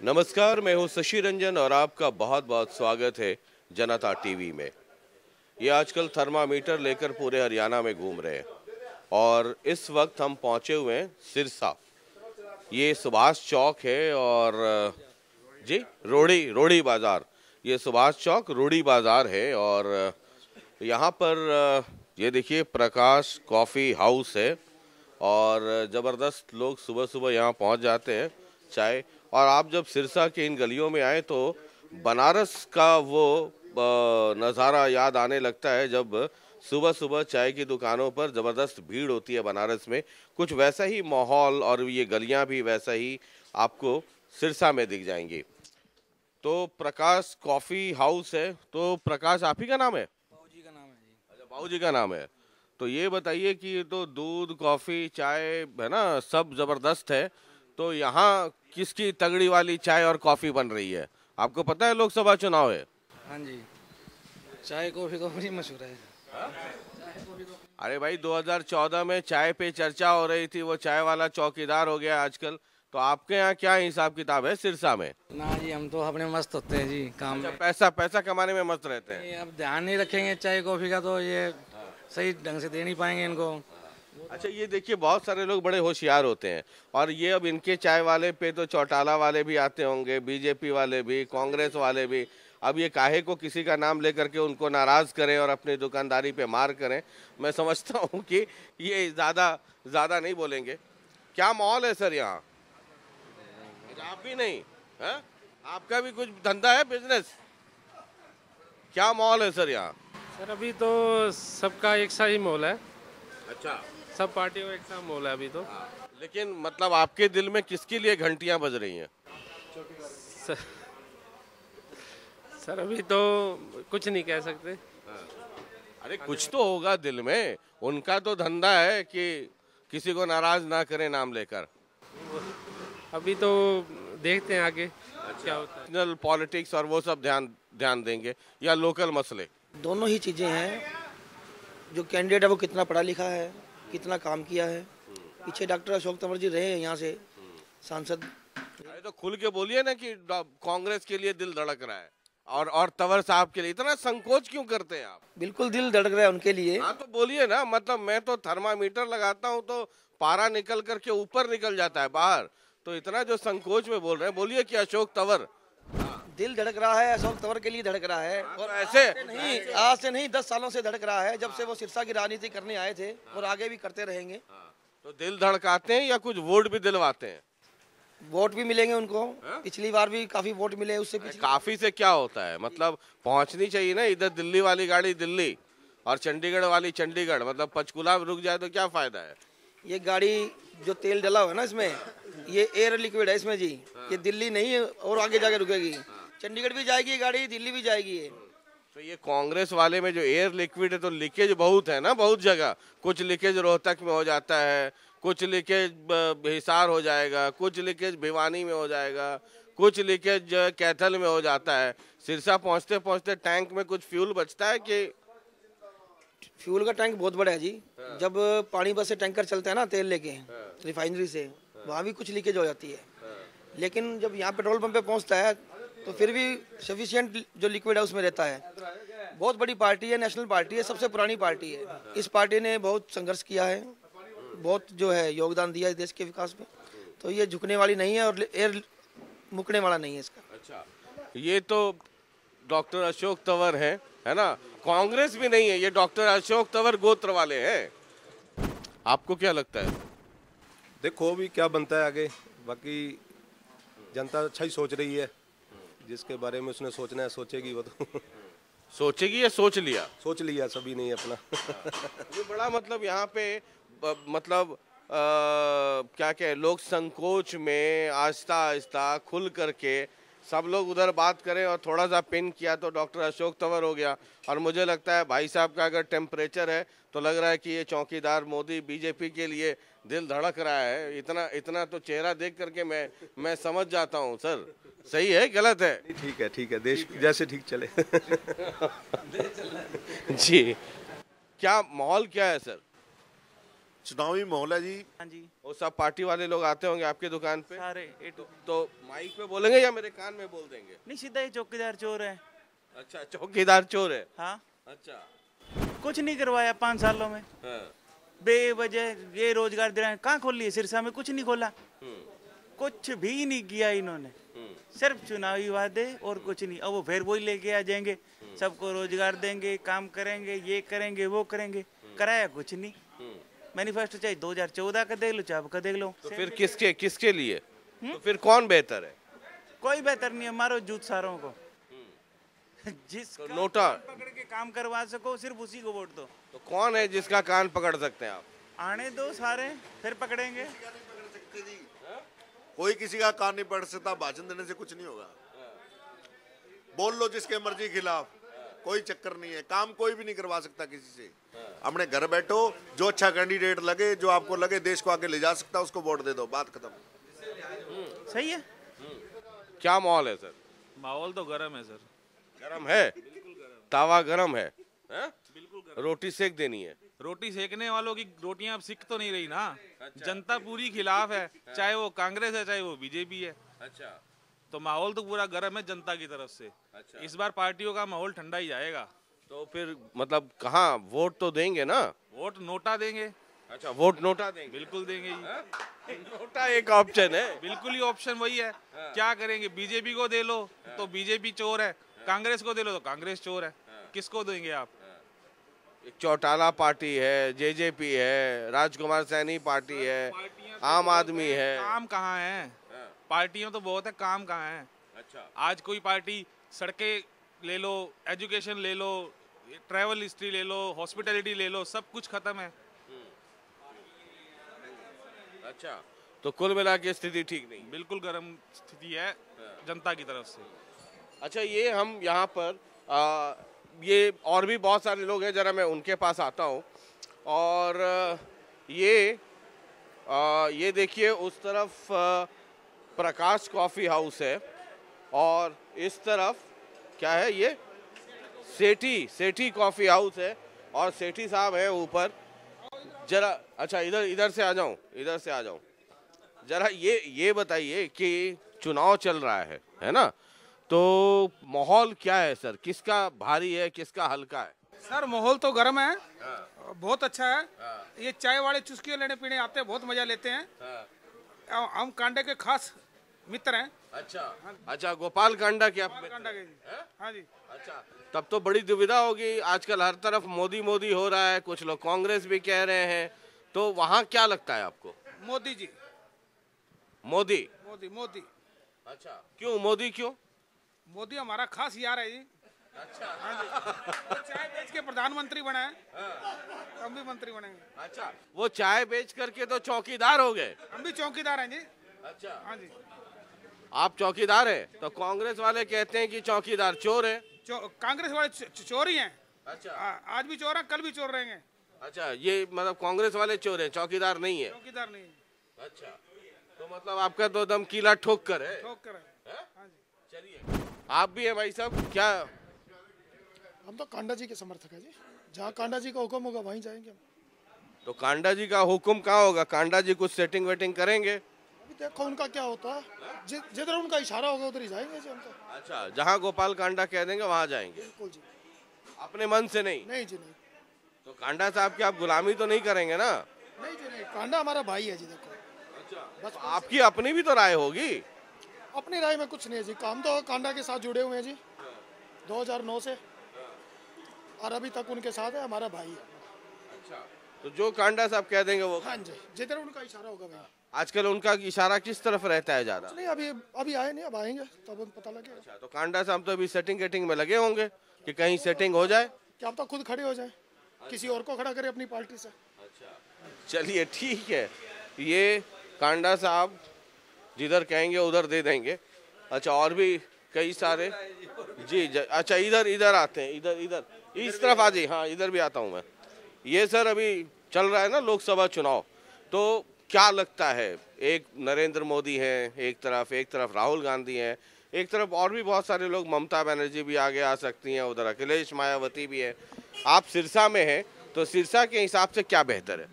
नमस्कार, मैं हूं शशि रंजन और आपका बहुत बहुत स्वागत है जनता टीवी में। ये आजकल थर्मामीटर लेकर पूरे हरियाणा में घूम रहे हैं और इस वक्त हम पहुंचे हुए हैं सिरसा। ये सुभाष चौक है और जी रोड़ी रोड़ी बाज़ार, ये सुभाष चौक रोड़ी बाज़ार है और यहाँ पर ये देखिए प्रकाश कॉफ़ी हाउस है और ज़बरदस्त लोग सुबह सुबह यहाँ पहुँच जाते हैं चाय। और आप जब सिरसा के इन गलियों में आए तो बनारस का वो नज़ारा याद आने लगता है जब सुबह सुबह चाय की दुकानों पर ज़बरदस्त भीड़ होती है बनारस में। कुछ वैसा ही माहौल और ये गलियां भी वैसा ही आपको सिरसा में दिख जाएंगी। तो प्रकाश कॉफ़ी हाउस है, तो प्रकाश आप ही का नाम है? बाबूजी का नाम है जी। अच्छा, बाबूजी का नाम है। तो ये बताइए कि ये तो दूध कॉफ़ी चाय है ना, सब ज़बरदस्त है। तो यहाँ किसकी तगड़ी वाली चाय और कॉफ़ी बन रही है? आपको पता है लोकसभा चुनाव है? हाँ जी, चाय कॉफ़ी का बड़ी मशहूर है। अरे भाई 2014 में चाय पे चर्चा हो रही थी, वो चाय वाला चौकीदार हो गया आजकल। तो आपके यहाँ क्या हिसाब किताब है सिरसा में? ना जी, हम तो अपने मस्त होते हैं जी काम अच्छा, में। पैसा पैसा कमाने में मस्त रहते हैं। ये अब ध्यान नहीं रखेंगे चाय कॉफ़ी का तो ये सही ढंग से दे नहीं पाएंगे इनको। अच्छा, ये देखिए बहुत सारे लोग बड़े होशियार होते हैं और ये अब इनके चाय वाले पे तो चौटाला वाले भी आते होंगे, बीजेपी वाले भी, कांग्रेस वाले भी। अब ये काहे को किसी का नाम लेकर के उनको नाराज करें और अपनी दुकानदारी पे मार करें। मैं समझता हूँ कि ये ज़्यादा ज़्यादा नहीं बोलेंगे। क्या माहौल है सर यहाँ? आप भी नहीं है? आपका भी कुछ धंधा है, बिजनेस? क्या माहौल है सर यहाँ? सर अभी तो सबका एक सा ही मोल है, अच्छा। सब पार्टियों का एक सा मोल है अभी तो। लेकिन मतलब आपके दिल में किसके लिए घंटियां बज रही हैं? सर, सर अभी तो कुछ नहीं कह सकते। अरे कुछ तो होगा दिल में, उनका तो धंधा है कि किसी को नाराज ना करें नाम लेकर। अभी तो देखते हैं आगे क्या होता है। नेशनल पॉलिटिक्स और वो सब ध्यान ध्यान देंगे या लोकल मसले? दोनों ही चीज़ें हैं। जो कैंडिडेट है वो कितना पढ़ा लिखा है, कितना काम किया है। पीछे डॉक्टर अशोक तंवर जी रहे हैं यहाँ से सांसद। अरे तो खुल के बोलिए ना कि कांग्रेस के लिए दिल धड़क रहा है और तंवर साहब के लिए इतना संकोच क्यों करते हैं आप? बिल्कुल दिल धड़क रहा है उनके लिए। हाँ तो बोलिए ना, मतलब मैं तो थर्मामीटर लगाता हूँ तो पारा निकल करके ऊपर निकल जाता है बाहर, तो इतना जो संकोच में बोल रहे हैं, बोलिए कि अशोक तंवर। दिल धड़क रहा है, अशोक तंवर के लिए धड़क रहा है। और ऐसे आज से नहीं 10 सालों से धड़क रहा है, जब से वो सिरसा की राजनीति करने आए थे और आगे भी करते रहेंगे। तो दिल धड़काते हैं या कुछ वोट भी दिलवाते हैं? वोट भी मिलेंगे उनको। पिछली बार भी काफी वोट मिले, उससे पिछली काफी से क्या होता है, मतलब पहुंचनी चाहिए ना। इधर दिल्ली वाली गाड़ी दिल्ली और चंडीगढ़ वाली चंडीगढ़, मतलब पंचकुला में रुक जाए तो क्या फायदा है? ये गाड़ी जो तेल डला हुआ है ना इसमें, ये एयर लिक्विड है इसमें जी। ये दिल्ली नहीं है और आगे जाके रुकेगी। चंडीगढ़ भी जाएगी गाड़ी, दिल्ली भी जाएगी ये। तो ये कांग्रेस वाले में जो एयर लिक्विड है तो लीकेज बहुत है ना, बहुत जगह। कुछ लीकेज रोहतक में हो जाता है, कुछ लीकेज हिसार हो जाएगा, कुछ लीकेज भिवानी में हो जाएगा, कुछ लीकेज कैथल में हो जाता है। सिरसा पहुंचते पहुंचते टैंक में कुछ फ्यूल बचता है कि? फ्यूल का टैंक बहुत बड़ा है जी। जब पानी बस से टैंकर चलता है ना तेल लेके रिफाइनरी से, वहाँ भी कुछ लीकेज हो जाती है। लेकिन जब यहाँ पेट्रोल पंप पे पहुँचता है तो फिर भी सफिशिएंट जो लिक्विड है उसमें रहता है। बहुत बड़ी पार्टी है, नेशनल पार्टी है, सबसे पुरानी पार्टी है। इस पार्टी ने बहुत संघर्ष किया है, बहुत जो है योगदान दिया है देश के विकास में। तो ये झुकने वाली नहीं है और एयर मुकने वाला नहीं है इसका। अच्छा, ये तो डॉक्टर अशोक तंवर है ना? कांग्रेस भी नहीं है, ये डॉक्टर अशोक तंवर गोत्र वाले हैं। आपको क्या लगता है? देखो अभी क्या बनता है आगे। बाकी जनता अच्छा ही सोच रही है, जिसके बारे में उसने सोचना है सोचेगी वो तो। सोचेगी या सोच लिया? सोच लिया सभी ने अपना। ये बड़ा मतलब यहाँ पे मतलब क्या क्या लोग संकोच में आहिस्ता आहिस्ता खुल करके सब लोग उधर बात करें और थोड़ा सा पिन किया तो डॉक्टर अशोक तंवर हो गया। और मुझे लगता है भाई साहब का अगर टेम्परेचर है तो लग रहा है कि ये चौकीदार मोदी बीजेपी के लिए दिल धड़क रहा है। इतना इतना तो चेहरा देख करके मैं समझ जाता हूँ। सर सही है गलत है? ठीक है, देश जैसे ठीक चले। जी, क्या माहौल क्या है सर? चुनावी माहौल है जी। हाँ जी, वो सब पार्टी वाले लोग आते होंगे आपकी दुकान पे? सारे ए टू। तो माइक पे बोलेंगे या मेरे कान में बोल देंगे? नहीं, सीधा ही चौकीदार चोर है। अच्छा, चौकीदार चोर है। हाँ, अच्छा। कुछ नहीं करवाया 5 सालों में। हाँ। बेवजह ये रोजगार दे रहे हैं, कहाँ खोल लिए? सिरसा में कुछ नहीं खोला, कुछ भी नहीं किया इन्होंने, सिर्फ चुनावी वादे और कुछ नहीं। अब वो फिर वही लेके आ जाएंगे, सबको रोजगार देंगे, काम करेंगे, ये करेंगे, वो करेंगे, कराया कुछ नहीं। मैनिफेस्टो चाहे 2014 का देख लो, चाहे अब का देख लो। तो फिर किसके किसके लिए? तो फिर कौन बेहतर है? कोई बेहतर नहीं है, मारो जूत सारों को। जिसका तो नोटा पकड़ के काम करवा सको सिर्फ उसी को वोट दो। तो कौन है जिसका कान पकड़ सकते हैं आप? आने दो सारे, फिर पकड़ेंगे। कोई किसी का कान नहीं पकड़ सकता, भाषण देने से कुछ नहीं होगा। बोल लो जिसके मर्जी खिलाफ, कोई चक्कर नहीं है। काम कोई भी नहीं करवा सकता किसी से। अपने घर बैठो, जो अच्छा कैंडिडेट लगे, जो आपको लगे देश को आगे ले जा सकता, उसको वोट दे दो, बात खत्म। सही है। क्या माहौल है सर? माहौल तो गर्म है सर। गरम है? तावा गरम है? बिल्कुल गरम। रोटी सेक देनी है। रोटी सेकने वालों की रोटियां अब सिक तो नहीं रही ना। जनता पूरी खिलाफ है, चाहे वो कांग्रेस है चाहे वो बीजेपी है। अच्छा। तो माहौल तो पूरा गर्म है जनता की तरफ से। अच्छा। इस बार पार्टियों का माहौल ठंडा ही जाएगा। तो फिर मतलब कहाँ वोट तो देंगे ना? वोट नोटा देंगे। अच्छा, वोट नोटा देंगे? बिल्कुल देंगे ही। नोटा एक ऑप्शन है। बिल्कुल ही ऑप्शन वही है। क्या करेंगे? बीजेपी को दे लो तो बीजेपी चोर है, कांग्रेस को दे लो तो कांग्रेस चोर है। किसको देंगे आप? एक चौटाला पार्टी है, जेजेपी है, राजकुमार सैनी पार्टी है, आम आदमी है। काम कहाँ है? पार्टियां तो बहुत है, काम कहाँ है? अच्छा। आज कोई पार्टी सड़कें ले लो, एजुकेशन ले लो, ट्रैवल हिस्ट्री ले लो, हॉस्पिटैलिटी ले लो, सब कुछ खत्म है। अच्छा, तो कुल मिला के स्थिति ठीक नहीं? बिल्कुल गर्म स्थिति है जनता की तरफ से। अच्छा, ये हम यहाँ पर ये और भी बहुत सारे लोग हैं, जरा मैं उनके पास आता हूँ। और ये देखिए, उस तरफ प्रकाश कॉफ़ी हाउस है और इस तरफ क्या है? ये सेठी कॉफ़ी हाउस है और सेठी साहब है ऊपर। जरा अच्छा, इधर से आ जाऊं। जरा ये बताइए कि चुनाव चल रहा है ना? तो माहौल क्या है सर? किसका भारी है, किसका हल्का है? सर माहौल तो गर्म है, बहुत अच्छा है। ये चाय वाले चुस्कियाँ लेने पीने आते हैं, बहुत मजा लेते हैं। हम कांडा के खास मित्र हैं। अच्छा, गोपाल कांडा के आप कांडा के? हाँ जी। अच्छा, तब तो बड़ी दुविधा होगी। आजकल हर तरफ मोदी हो रहा है, कुछ लोग कांग्रेस भी कह रहे हैं, तो वहाँ क्या लगता है आपको? मोदी जी। मोदी। अच्छा, क्यों मोदी? क्यों? मोदी हमारा खास यार है जी। अच्छा। हाँ जी। वो चाय बेच के प्रधानमंत्री बना है, हम भी मंत्री बनेंगे। अच्छा, वो चाय बेच करके तो चौकीदार हो गए। हम भी चौकीदार हैं जी। अच्छा। हाँ जी। आप चौकीदार हैं, तो कांग्रेस वाले कहते हैं कि चौकीदार चोर है। कांग्रेस वाले चोर ही हैं। अच्छा। आज भी चोर हैं, कल भी चोर रहेंगे। अच्छा, ये मतलब कांग्रेस वाले चोर हैं, चौकीदार नहीं है? चौकीदार नहीं है। अच्छा, तो मतलब आपका तो दम कीला ठोक कर है। हाँ जी। चलिए, आप भी हैं भाई साहब? क्या हम तो कांडा जी के समर्थक है जी। जहाँ कांडा जी का हुक्म होगा वहीं जाएंगे हम। तो कांडा जी का हुक्म कहाँ होगा? कांडा जी कुछ सेटिंग वेटिंग करेंगे? अभी देखो उनका क्या होता है, जिधर उनका इशारा होगा उधर ही जाएंगे जी हम तो। अच्छा, जहाँ गोपाल कांडा कह देंगे वहाँ जाएंगे? बिल्कुल जी। अपने मन से नहीं? नहीं जी नहीं। तो कांडा साहब की आप गुलामी तो नहीं करेंगे ना? नहीं जी नहीं, कांडा हमारा भाई है जी। देखो बस आपकी अपनी भी तो राय होगी। अपनी राय में कुछ नहीं है जी। काम तो कांडा के साथ जुड़े हुए हैं जी 2009 से, और अभी तक उनके साथ है, हमारा भाई है। अच्छा, तो जो कांडा साहब कह देंगे वो? हाँ जी, जिधर उनका इशारा होगा भाई। आजकल उनका इशारा किस तरफ रहता है ज्यादा? नहीं, अभी आए नहीं, अब आएंगे तब तो पता लगेगा। अच्छा, तो कांडा साहब तो अभी सेटिंग में लगे होंगे कि कहीं सेटिंग हो जाए। क्या अब तो खुद खड़े हो जाए, किसी और को खड़ा करे अपनी पार्टी से। अच्छा, चलिए ठीक है। ये कांडा साहब जिधर कहेंगे उधर दे देंगे। अच्छा, और भी कई सारे जी। अच्छा, इधर आते हैं, इधर इस तरफ आ जाइए। हाँ, इधर भी आता हूँ मैं। ये सर अभी चल रहा है ना लोकसभा चुनाव, तो क्या लगता है? एक नरेंद्र मोदी हैं एक तरफ राहुल गांधी हैं, एक तरफ और भी बहुत सारे लोग, ममता बनर्जी भी आगे आ सकती हैं, उधर अखिलेश मायावती भी है। आप सिरसा में हैं, तो सिरसा के हिसाब से क्या बेहतर है?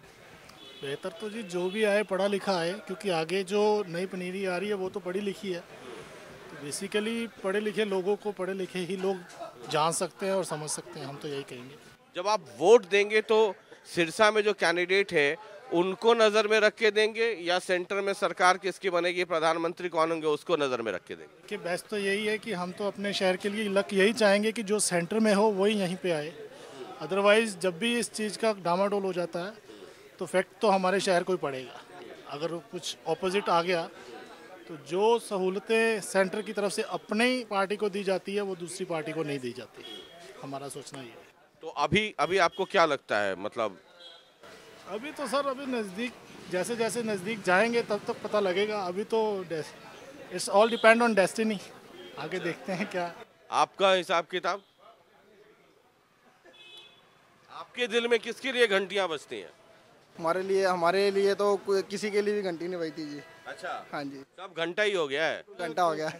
बेहतर तो जी जो भी आए पढ़ा लिखा आए, क्योंकि आगे जो नई पनीरी आ रही है वो तो पढ़ी लिखी है। तो बेसिकली पढ़े लिखे लोगों को पढ़े लिखे ही लोग जान सकते हैं और समझ सकते हैं, हम तो यही कहेंगे। जब आप वोट देंगे तो सिरसा में जो कैंडिडेट है उनको नजर में रख के देंगे या सेंटर में सरकार किसकी बनेगी, प्रधानमंत्री कौन होंगे, उसको नजर में रख के देंगे? कि बेस्ट तो यही है कि हम तो अपने शहर के लिए लक यही चाहेंगे कि जो सेंटर में हो वही यहीं पे आए। अदरवाइज जब भी इस चीज़ का डामाडोल हो जाता है तो फैक्ट तो हमारे शहर को ही पड़ेगा। अगर कुछ ऑपोजिट आ गया तो जो सहूलतें सेंटर की तरफ से अपने ही पार्टी को दी जाती है वो दूसरी पार्टी को नहीं दी जाती। हमारा सोचना ये है। तो अभी आपको क्या लगता है, मतलब अभी तो सर अभी नज़दीक जैसे जैसे नज़दीक जाएंगे तब तक पता लगेगा। अभी तो it's all depend on destiny. आगे देखते हैं क्या आपका हिसाब किताब, आपके दिल में किसके लिए घंटियां बजती हैं? हमारे लिए तो किसी के लिए भी घंटी नहीं बजती जी। अच्छा, हाँ जी, सब घंटा ही हो गया है, घंटा हो गया।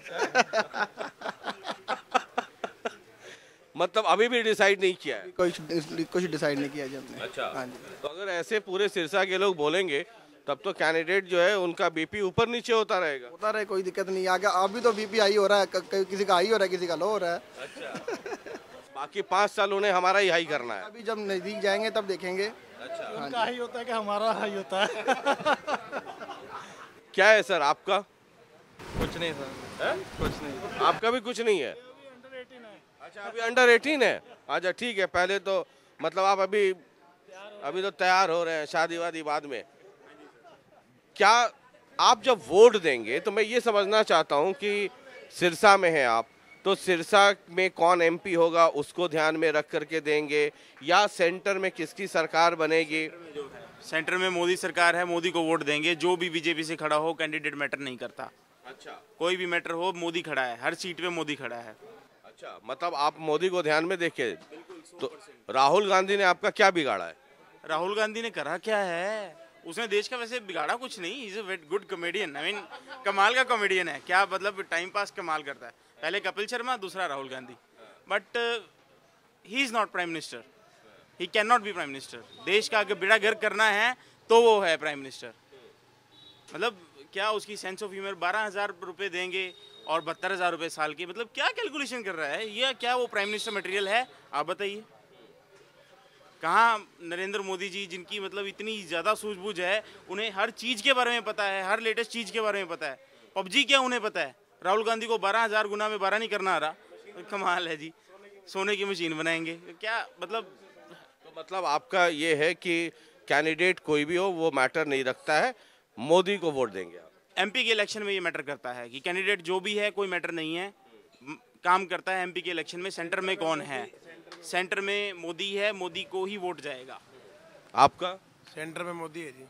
मतलब अभी भी डिसाइड नहीं किया है? कुछ डिसाइड नहीं किया जी हमने। अच्छा, हाँ जी। तो अगर ऐसे पूरे सिरसा के लोग बोलेंगे तब तो कैंडिडेट जो है उनका बीपी ऊपर नीचे होता रहेगा। होता रहे, कोई दिक्कत नहीं। आगे अभी तो बीपी हाई हो रहा है, किसी का हाई हो रहा है, किसी का लो हो रहा है। अच्छा, बाकी 5 साल उन्हें हमारा ही हाई करना है। अभी जब नजदीक जाएंगे तब देखेंगे। अच्छा, उनका हाई होता है कि हमारा हाई होता है। क्या है सर आपका? कुछ नहीं सर, कुछ नहीं। आपका भी कुछ नहीं है? अच्छा, अभी अंडर 18 है। अच्छा ठीक है, पहले तो मतलब आप अभी तो तैयार हो रहे हैं, शादी वादी बाद में। क्या आप जब वोट देंगे तो मैं ये समझना चाहता हूँ कि सिरसा में है आप, तो सिरसा में कौन एमपी होगा उसको ध्यान में रख करके देंगे या सेंटर में किसकी सरकार बनेगी? सेंटर में मोदी सरकार है, मोदी को वोट देंगे। जो भी बीजेपी से खड़ा हो, कैंडिडेट मैटर नहीं करता। अच्छा, कोई भी मैटर हो, मोदी खड़ा है, हर सीट पे मोदी खड़ा है। अच्छा, मतलब आप मोदी को ध्यान में देखे। तो राहुल गांधी ने आपका क्या बिगाड़ा है? राहुल गांधी ने करा क्या है? उसने देश का वैसे बिगाड़ा कुछ नहीं। Is a good comedian, I mean कमाल का कॉमेडियन है। क्या मतलब टाइम पास कमाल करता है। पहले कपिल शर्मा, दूसरा Rahul Gandhi. But he is not prime minister, he can not be prime minister. देश का अगर बेड़ा गर्क करना है तो वो है प्राइम मिनिस्टर। मतलब क्या उसकी सेंस ऑफ ह्यूमर, 12,000 रुपये देंगे और 72,000 रुपये साल की, मतलब क्या कैलकुलेशन कर रहा है? ये क्या वो प्राइम मिनिस्टर मटेरियल है? आप बताइए। कहाँ नरेंद्र मोदी जी, जिनकी मतलब इतनी ज़्यादा सूझबूझ है, उन्हें हर चीज़ के बारे में पता है, हर लेटेस्ट चीज़ के बारे में पता है। पबजी क्या उन्हें पता है? राहुल गांधी को 12,000 गुना में 12 नहीं करना आ रहा। कमाल है जी, सोने की मशीन बनाएंगे क्या? मतलब तो मतलब आपका ये है कि कैंडिडेट कोई भी हो वो मैटर नहीं रखता है, मोदी को वोट देंगे आप? एमपी के इलेक्शन में ये मैटर करता है कि कैंडिडेट जो भी है कोई मैटर नहीं है, काम करता है एमपी के इलेक्शन में सेंटर में कौन है। सेंटर में मोदी है, मोदी को ही वोट जाएगा। आपका? सेंटर में मोदी है जी।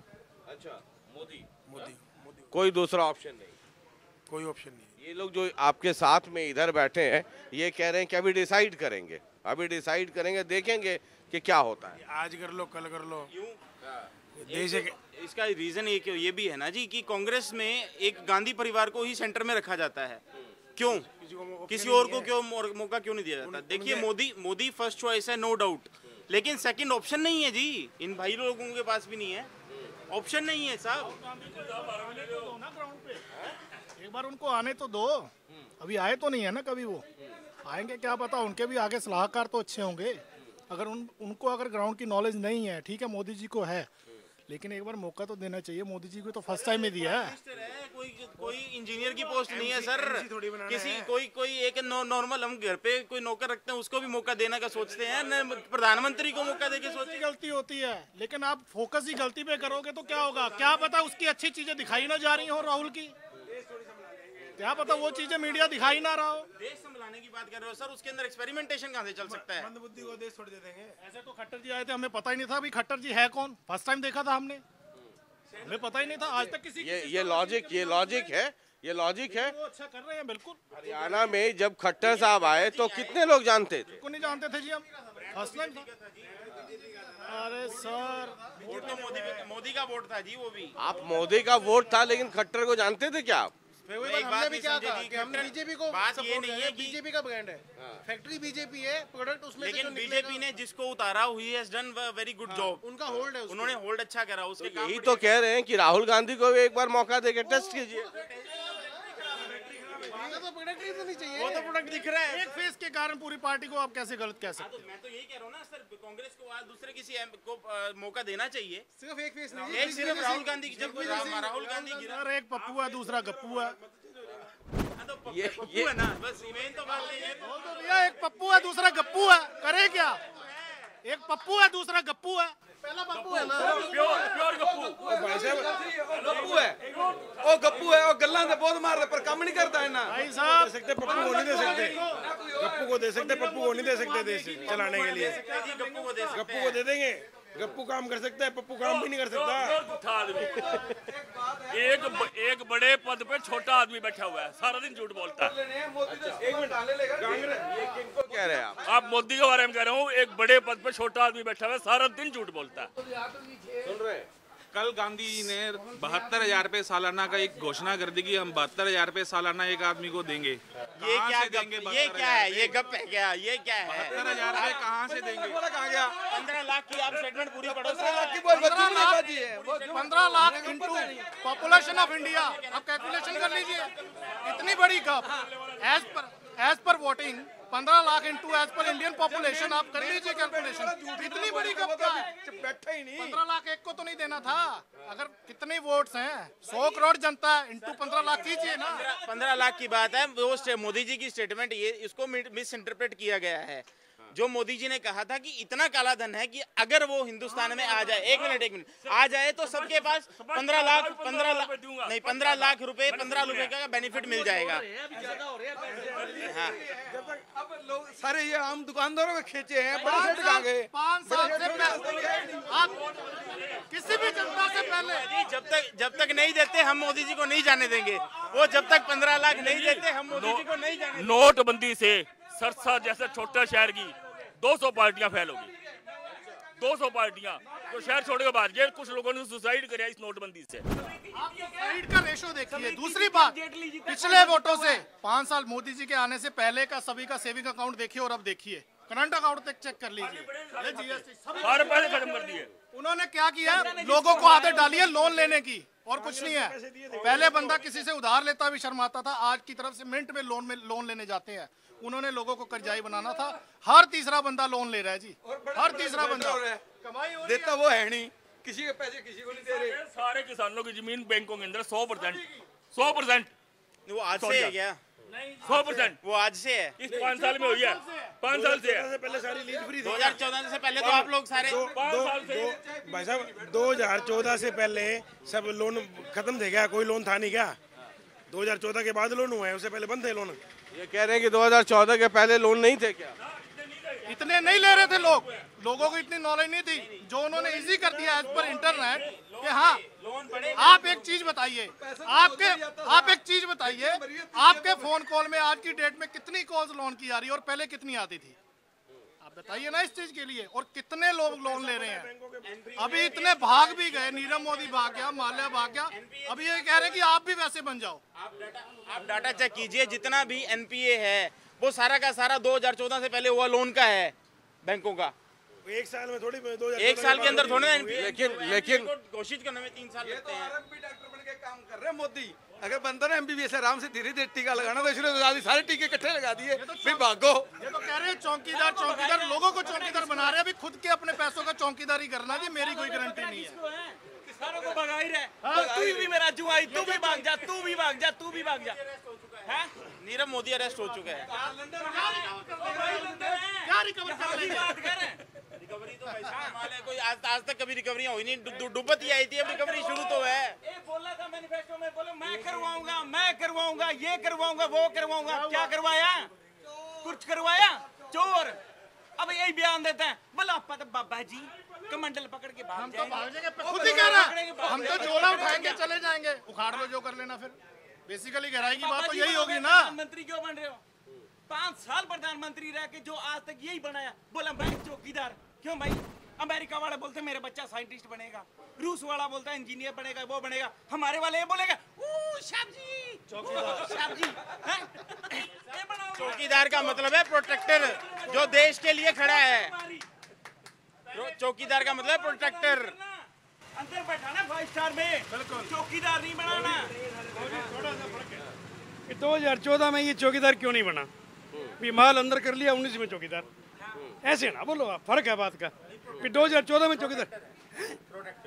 अच्छा, मोदी मोदी कोई दूसरा ऑप्शन नहीं? कोई ऑप्शन नहीं। ये लोग जो आपके साथ में इधर बैठे हैं ये कह रहे हैं कि अभी डिसाइड करेंगे, अभी डिसाइड करेंगे, देखेंगे कि क्या होता है। आज कर लो, कल कर लो। देश इसका रीजन ये भी है ना जी कि कांग्रेस में एक गांधी परिवार को ही सेंटर में रखा जाता है। क्यों? किसी और को क्यों मौका क्यों नहीं दिया जाता? देखिए, मोदी फर्स्ट चॉइस है, नो डाउट, लेकिन सेकंड ऑप्शन नहीं है जी। इन भाई लोगों के पास भी नहीं है, ऑप्शन नहीं है साहब। एक बार उनको आने तो दो, अभी आए तो नहीं है ना, कभी वो आएंगे क्या पता। उनके भी आगे सलाहकार तो अच्छे होंगे। अगर उनको अगर ग्राउंड की नॉलेज नहीं है, ठीक है, मोदी जी को है, लेकिन एक बार मौका तो देना चाहिए। मोदी जी को तो फर्स्ट टाइम ही दिया है। कोई इंजीनियर की पोस्ट नहीं है सर, किसी कोई एक नॉर्मल, हम घर पे कोई नौकर रखते हैं उसको भी मौका देने का सोचते हैं, प्रधानमंत्री को मौका देके सोचते। गलती होती है, लेकिन आप फोकस ही गलती पे करोगे तो क्या होगा? क्या पता उसकी अच्छी चीजें दिखाई ना जा रही हो राहुल की, क्या पता वो चीजें मीडिया दिखाई ना रहा हो। देश संभालने की बात कर रहे हो सर, उसके अंदर एक्सपेरिमेंटेशन कहाँ से चल सकता है? मंदबुद्धि को देश छोड़ दे देंगे। ऐसे तो खट्टर जी आए थे, हमें पता ही नहीं था अभी खट्टर जी है कौन। फर्स्ट टाइम देखा था हमने, हमें पता ही नहीं था आज तक किसी। ये लॉजिक है। वो अच्छा कर रहे हैं बिल्कुल। हरियाणा में जब खट्टर साहब आए तो कितने लोग जानते थे? को नहीं जानते थे जी हम, फर्स्ट टाइम था। अरे सर, वोट तो मोदी का वोट था जी। वो भी आप मोदी का वोट था, लेकिन खट्टर को जानते थे क्या आप? हमने भी क्या कहा कि हम बीजेपी को बात ये नहीं है कि बीजेपी का ब्रांड है, फैक्ट्री बीजेपी है, प्रोडक्ट उसमें से जो लेकिन निकलेगा- बीजेपी ने जिसको उतारा हुई has done very good job. उनका होल्ड है उसको। उन्होंने होल्ड अच्छा करा उसके काम यही तो कह रहे हैं कि राहुल गांधी को भी एक बार मौका देके टेस्ट कीजिए। तो प्रोडक्ट ही तो नहीं चाहिए, वो तो प्रोडक्ट दिख रहा है। एक फेस के कारण पूरी पार्टी को आप कैसे गलत कह सकते हैं? मैं तो यही कह रहा हूँ ना सर, कांग्रेस को आज दूसरे किसी को मौका देना चाहिए। सिर्फ एक फेस नहीं, एक सिर्फ राहुल गांधी की, जब राहुल गांधी गिरा और एक पप्पू है, दूसरा गप्पू है। ये है ना, बस मेन तो बात नहीं है। बोल दो भैया, एक पप्पू है, दूसरा गप्पू है, करे क्या? एक पप्पू है, दूसरा गप्पू है। पहला पप्पू है ना, प्योर गप्पू। भाई साहब गप्पू है, ओ गप्पू है, ओ गल्ला से बहुत मार रहे पर काम नहीं करता है ना। भाई साहब दे सकते पप्पू को नहीं दे सकते, गप्पू को दे सकते, पप्पू को नहीं दे सकते देश चलाने के लिए। गप्पू को दे देंगे, गप्पू काम कर सकता है, पप्पू काम भी नहीं कर सकता। एक बड़े पद पे छोटा आदमी बैठा हुआ है, सारा दिन झूठ बोलता है। एक मिनट कांग्रेस किनको कह रहे हैं आप मोदी के बारे में कह रहे हो, एक बड़े पद पे छोटा आदमी बैठा हुआ है, सारा दिन झूठ बोलता है। सुन रहे हैं? कल गांधी जी ने 72,000 रुपए सालाना का एक घोषणा कर दी कि हम 72,000 रुपए सालाना एक आदमी को देंगे। ये क्या देंगे? ये क्या है? ये गप है क्या? ये क्या है? 72,000 रुपए कहाँ से देंगे? 15 लाख की आप स्टेटमेंट पूरी पढ़ो। 15 lakh into population of India, आप कैलकुलेशन कर लीजिए, इतनी बड़ी गप। As per voting 15 lakh into as per Indian population, आप कर लीजिए कैलकुलेशन, इतनी बड़ी गप क्या है? बैठा ही नहीं। 15 लाख एक को तो नहीं देना था। अगर कितने वोट्स हैं, 100 करोड़ जनता है, इंटू 15 लाख कीजिए ना। 15 लाख की बात है, वो मोदी जी की स्टेटमेंट, ये इसको मिस इंटरप्रेट किया गया है। जो मोदी जी ने कहा था कि इतना काला धन है कि अगर वो हिंदुस्तान में आ जाए, एक मिनट आ जाए तो सबके पास 15 लाख नहीं 15 लाख रुपए 15 रुपए का बेनिफिट मिल जाएगा। हाँ। अब लोग सारे ये आम दुकानदारों के खींचे हैं, बड़े सेठ आ गए। 5 साल से पहले आप किसी भी जनता से पहले, जब तक नहीं देते हम मोदी जी को नहीं जाने देंगे। वो जब तक 15 लाख नहीं देते हम मोदी जी को नहीं जाने देंगे। नोटबंदी से सरसा जैसे छोटे शहर की 200 पार्टियां फेल होगी। 200 पार्टियां तो शहर छोड़ने के बाद ये कुछ लोगों ने सुसाइड किया इस नोटबंदी से। आप साइड का रेशो देखिए। दूसरी बात, पिछले वोटों से 5 साल मोदी जी के आने से पहले का सभी का सेविंग अकाउंट देखिए और अब देखिए करंट अकाउंट तक चेक कर लीजिए। ये जीएसटी सारे पैसे खत्म कर दिए। उन्होंने क्या किया, लोगों को आदत डाली है लोन लेने की और कुछ नहीं है। पहले बंदा किसी से उधार लेता भी शर्माता था, आज की तरफ से मिनट में लोन लेने जाते हैं। उन्होंने लोगों को कर्जाई बनाना था। हर तीसरा बंदा लोन ले रहा है जी, हर तीसरा बंदा कमाई देता वो है नहीं, किसी के पैसे किसी को नहीं दे रहे। सारे किसानों की जमीन बैंकों के अंदर 100%। वो आज से है क्या? 100% वो आज से है। इस 5 साल में हुई है, 5 साल से है। पहले सारी लीज फ्री 2014 से पहले तो आप लोग सारे 5 साल से भाई साहब 2014 से पहले सब लोन खत्म थे क्या? कोई लोन था नहीं क्या? 2014 के बाद लोन हुए हैं, उससे पहले बंद थे लोन। ये कह रहे हैं कि 2014 के पहले लोन नहीं थे क्या? इतने नहीं ले रहे थे लोग, लोगों को इतनी नॉलेज नहीं थी। जो उन्होंने इजी कर दिया एज पर इंटरनेट कि हाँ, आप एक चीज बताइए, आप एक चीज बताइए, आपके फोन कॉल में आज की डेट में कितनी कॉल्स लोन की आ रही है और पहले कितनी आती थी? आप बताइए ना इस चीज के लिए। और कितने लोग लोन ले रहे हैं? अभी इतने भाग भी गए, नीरव मोदी भाग गया, माल्या भाग गया, अभी ये कह रहे हैं कि आप भी वैसे बन जाओ। आप डाटा चेक कीजिए, जितना भी एनपीए है वो सारा का सारा 2014 से पहले हुआ लोन का है बैंकों का। एक साल में थोड़ी, एक साल के अंदर थोड़े लेकिन घोषित करने में 3 साल लगते हैं। डॉक्टर बन के काम कर रहे हैं मोदी। अगर बनता ना एमबीबीएस आराम से धीरे धीरे टीका लगाना, तो इसलिए सारे टीके इकट्ठे लगा दिए, फिर भागो। ये तो कह रहे हैं चौकीदार लोगों को चौकीदार बना रहे हैं। अभी खुद के अपने पैसों का चौकीदारी करना जी, मेरी कोई गारंटी नहीं है। किसानों को भगा ही रहे, तू भी मेरा जुआई, तू भी भाग जा, तू भी भाग जा, तू भी भाग जा। नीरव मोदी अरेस्ट हो चुका है। क्या रिकवर कर रहे हैं? रिकवरी तो पैसा कमाल है, कोई आज तक कभी रिकवरी हुई नहीं। डुब्बत ही आई थी, अब रिकवरी शुरू तो है। बोला था मैनिफेस्टो में, बोले मैं करवाऊंगा, ये करवाऊंगा, वो करवाऊंगा। क्या करवाया? कुछ करवाया? चोर। अब यही बयान देते हैं, बोला बाबा जी कमंडल पकड़ के भाग जाएंगे। खुद ही कह रहा है, हम तो झोला उठाएंगे चले जाएंगे, उखाड़ लो जो कर लेना। फिर बेसिकली गहराई की बात तो यही होगी ना। प्रधानमंत्री क्यों बन रहे हो? 5 साल प्रधानमंत्री रह के जो आज तक यही बनाया, बोला मैं चौकीदार। क्यों भाई? अमेरिका वाले बोलते हैं मेरा बच्चा साइंटिस्ट बनेगा, रूस वाला बोलता है इंजीनियर बनेगा, वो बनेगा, हमारे वाले ये बोलेगा श्याम जी, श्याम जी। चौकीदार का मतलब है प्रोटेक्टर, जो देश के लिए खड़ा है। चौकीदार का मतलब प्रोटेक्टर। अंदर बैठाना 5 स्टार में, चौकीदार नहीं बनाना। 2014 में ये चौकीदार क्यों नहीं बना? माल अंदर कर लिया, 19 में चौकीदार। ऐसे ना बोलो आप, फर्क है बात का। 2014 में